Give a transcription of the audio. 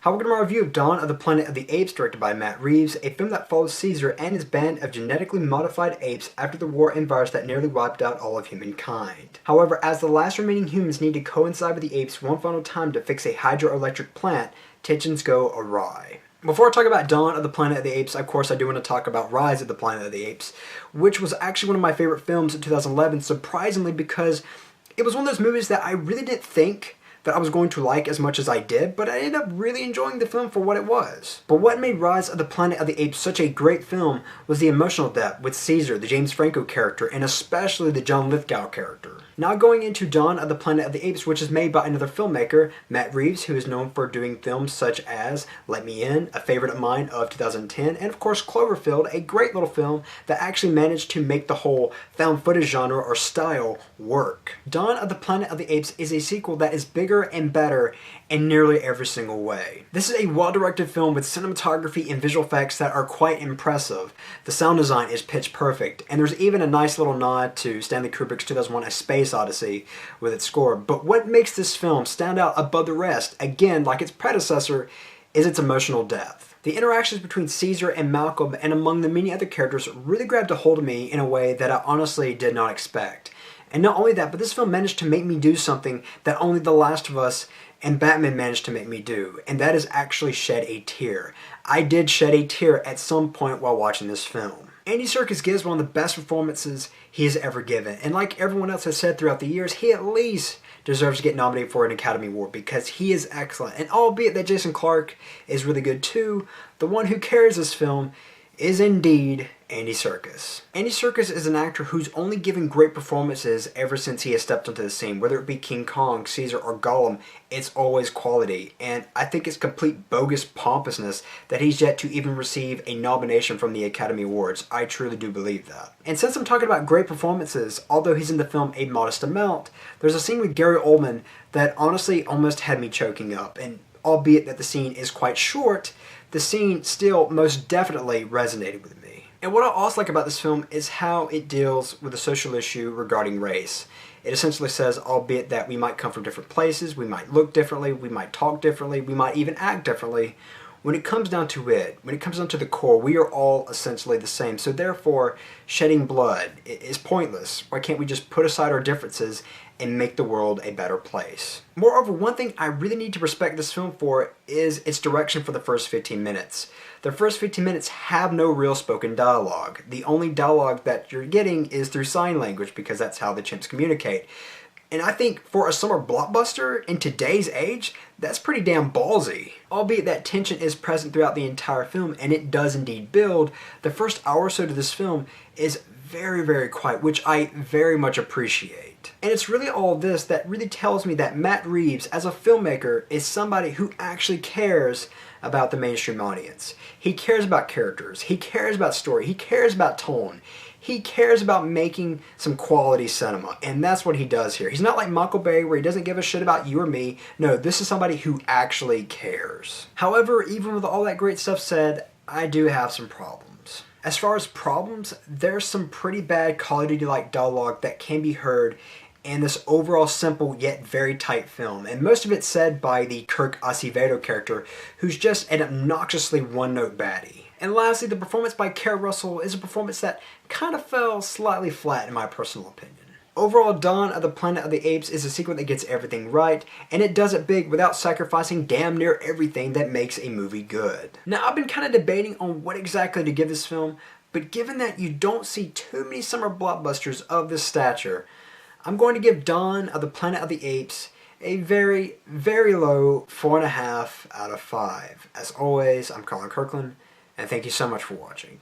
How we're going to review Dawn of the Planet of the Apes, directed by Matt Reeves, a film that follows Caesar and his band of genetically modified apes after the war and virus that nearly wiped out all of humankind. However, as the last remaining humans need to coincide with the apes one final time to fix a hydroelectric plant, tensions go awry. Before I talk about Dawn of the Planet of the Apes, of course I do want to talk about Rise of the Planet of the Apes, which was actually one of my favorite films in 2011, surprisingly, because it was one of those movies that I really didn't think that I was going to like as much as I did, but I ended up really enjoying the film for what it was. But what made Rise of the Planet of the Apes such a great film was the emotional depth with Caesar, the James Franco character, and especially the John Lithgow character. Now going into Dawn of the Planet of the Apes, which is made by another filmmaker, Matt Reeves, who is known for doing films such as Let Me In, a favorite of mine of 2010, and of course Cloverfield, a great little film that actually managed to make the whole found footage genre or style work. Dawn of the Planet of the Apes is a sequel that is bigger and better in nearly every single way. This is a well-directed film with cinematography and visual effects that are quite impressive. The sound design is pitch perfect, and there's even a nice little nod to Stanley Kubrick's 2001 A Space Odyssey with its score. But what makes this film stand out above the rest, again like its predecessor, is its emotional depth. The interactions between Caesar and Malcolm and among the many other characters really grabbed a hold of me in a way that I honestly did not expect. And not only that, but this film managed to make me do something that only The Last of Us and Batman managed to make me do, and that is actually shed a tear. I did shed a tear at some point while watching this film. Andy Serkis gives one of the best performances he has ever given, and like everyone else has said throughout the years, he at least deserves to get nominated for an Academy Award because he is excellent. And albeit that Jason Clarke is really good too, the one who carries this film is indeed Andy Serkis. Andy Serkis is an actor who's only given great performances ever since he has stepped onto the scene. Whether it be King Kong, Caesar, or Gollum, it's always quality. And I think it's complete bogus pompousness that he's yet to even receive a nomination from the Academy Awards. I truly do believe that. And since I'm talking about great performances, although he's in the film a modest amount, there's a scene with Gary Oldman that honestly almost had me choking up. And albeit that the scene is quite short, the scene still most definitely resonated with me. And what I also like about this film is how it deals with a social issue regarding race. It essentially says, albeit that we might come from different places, we might look differently, we might talk differently, we might even act differently, when it comes down to it, when it comes down to the core, we are all essentially the same. So therefore, shedding blood is pointless. Why can't we just put aside our differences and make the world a better place? Moreover, one thing I really need to respect this film for is its direction for the first 15 minutes. The first 15 minutes have no real spoken dialogue. The only dialogue that you're getting is through sign language because that's how the chimps communicate. And I think for a summer blockbuster in today's age, that's pretty damn ballsy. Albeit that tension is present throughout the entire film, and it does indeed build, the first hour or so to this film is very, very quiet, which I very much appreciate. And it's really all this that really tells me that Matt Reeves, as a filmmaker, is somebody who actually cares about the mainstream audience. He cares about characters, he cares about story, he cares about tone. He cares about making some quality cinema, and that's what he does here. He's not like Michael Bay where he doesn't give a shit about you or me. No, this is somebody who actually cares. However, even with all that great stuff said, I do have some problems. As far as problems, there's some pretty bad Call of Duty-like dialogue that can be heard in this overall simple yet very tight film, and most of it's said by the Kirk Acevedo character, who's just an obnoxiously one-note baddie. And lastly, the performance by Keri Russell is a performance that kind of fell slightly flat in my personal opinion. Overall, Dawn of the Planet of the Apes is a sequel that gets everything right, and it does it big without sacrificing damn near everything that makes a movie good. Now, I've been kind of debating on what exactly to give this film, but given that you don't see too many summer blockbusters of this stature, I'm going to give Dawn of the Planet of the Apes a very, very low 4.5 out of 5. As always, I'm Colyn Kirkland, and thank you so much for watching.